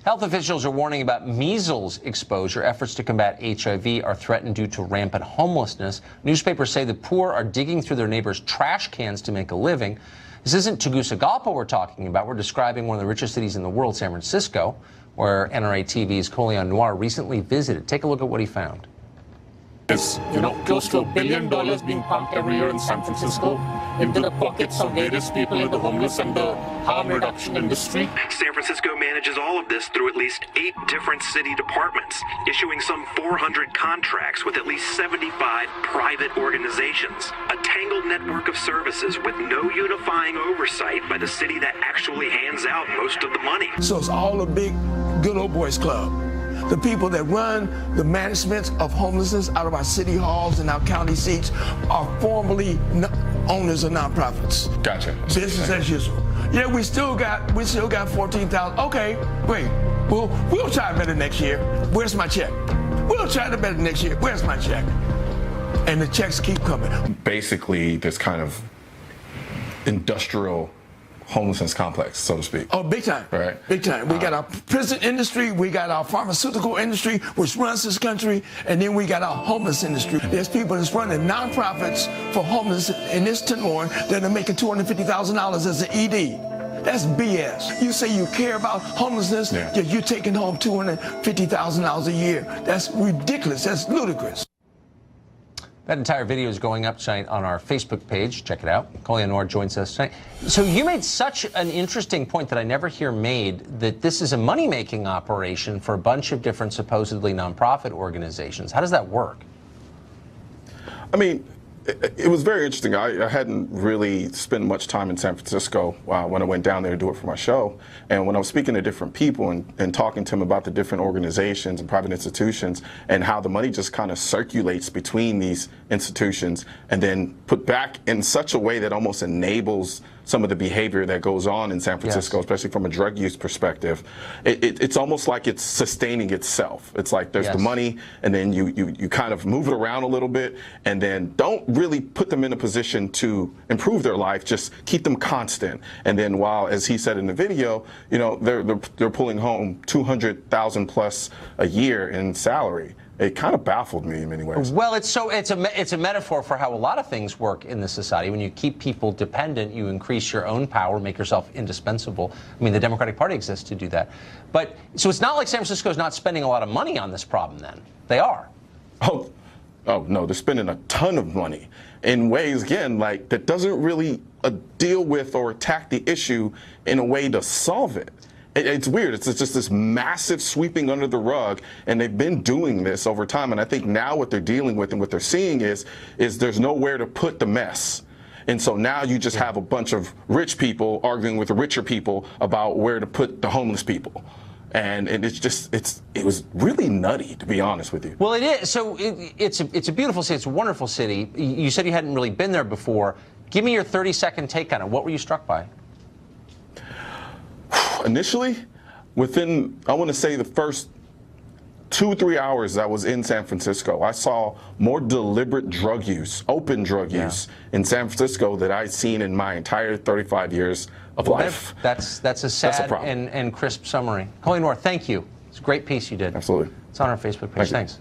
Health officials are warning about measles exposure. Efforts to combat HIV are threatened due to rampant homelessness. Newspapers say the poor are digging through their neighbors' trash cans to make a living. This isn't Tegucigalpa we're talking about. We're describing one of the richest cities in the world, San Francisco, where NRA TV's Carlson Noir recently visited. Take a look at what he found. Is, close to $1 billion being pumped every year in San Francisco into the pockets of various people in the homeless and the harm reduction industry. San Francisco manages all of this through at least 8 different city departments, issuing some 400 contracts with at least 75 private organizations. A tangled network of services with no unifying oversight by the city that actually hands out most of the money. So it's all a big good old boys club. The people that run the management of homelessness out of our city halls and our county seats are formerly owners of nonprofits. Gotcha. Business as usual. Yeah, we still got 14,000. Okay, great. We'll try better next year. Where's my check? We'll try to better next year. Where's my check? And the checks keep coming. Basically, this kind of industrial homelessness complex, so to speak. Oh, big time. Right. Big time. We got our prison industry, we got our pharmaceutical industry, which runs this country, and then we got our homeless industry. There's people that's running nonprofits for homeless in this tenor that are making $250,000 as an ED. That's BS. You say you care about homelessness, yet you're taking home $250,000 a year. That's ridiculous. That's ludicrous. That entire video is going up tonight on our Facebook page. Check it out. Carlson Noir joins us tonight. So you made such an interesting point that I never hear made, that this is a money-making operation for a bunch of different supposedly nonprofit organizations. How does that work? I mean, it was very interesting. I hadn't really spent much time in San Francisco when I went down there to do it for my show. And when I was speaking to different people and talking to them about the different organizations and private institutions and how the money just kind of circulates between these institutions and then put back in such a way that almost enables some of the behavior that goes on in San Francisco, especially from a drug use perspective, it's almost like it's sustaining itself. It's like there's the money, and then you kind of move it around a little bit, and then don't really put them in a position to improve their life, just keep them constant. And then while, as he said in the video, they're pulling home $200,000 plus a year in salary. It kind of baffled me in many ways. Well, it's a metaphor for how a lot of things work in this society. When you keep people dependent, you increase your own power, make yourself indispensable. I mean, the Democratic Party exists to do that. But so it's not like San Francisco is not spending a lot of money on this problem. Then they are. Oh no, they're spending a ton of money in ways, again, like that doesn't really deal with or attack the issue in a way to solve it. It's weird. It's just this massive sweeping under the rug, and they've been doing this over time. And I think now what they're dealing with and what they're seeing is there's nowhere to put the mess. And so now you just have a bunch of rich people arguing with the richer people about where to put the homeless people. And it was really nutty, to be honest with you. Well, it is. So it's a beautiful city. It's a wonderful city. You said you hadn't really been there before. Give me your 30-second take on it. What were you struck by? Initially, within, I want to say, the first 2-3 hours I was in San Francisco, I saw more deliberate drug use, open drug use in San Francisco that I'd seen in my entire 35 years of life. That's a sad and crisp summary. Carlson Noir, thank you. It's a great piece you did. Absolutely. It's on our Facebook page. Thanks.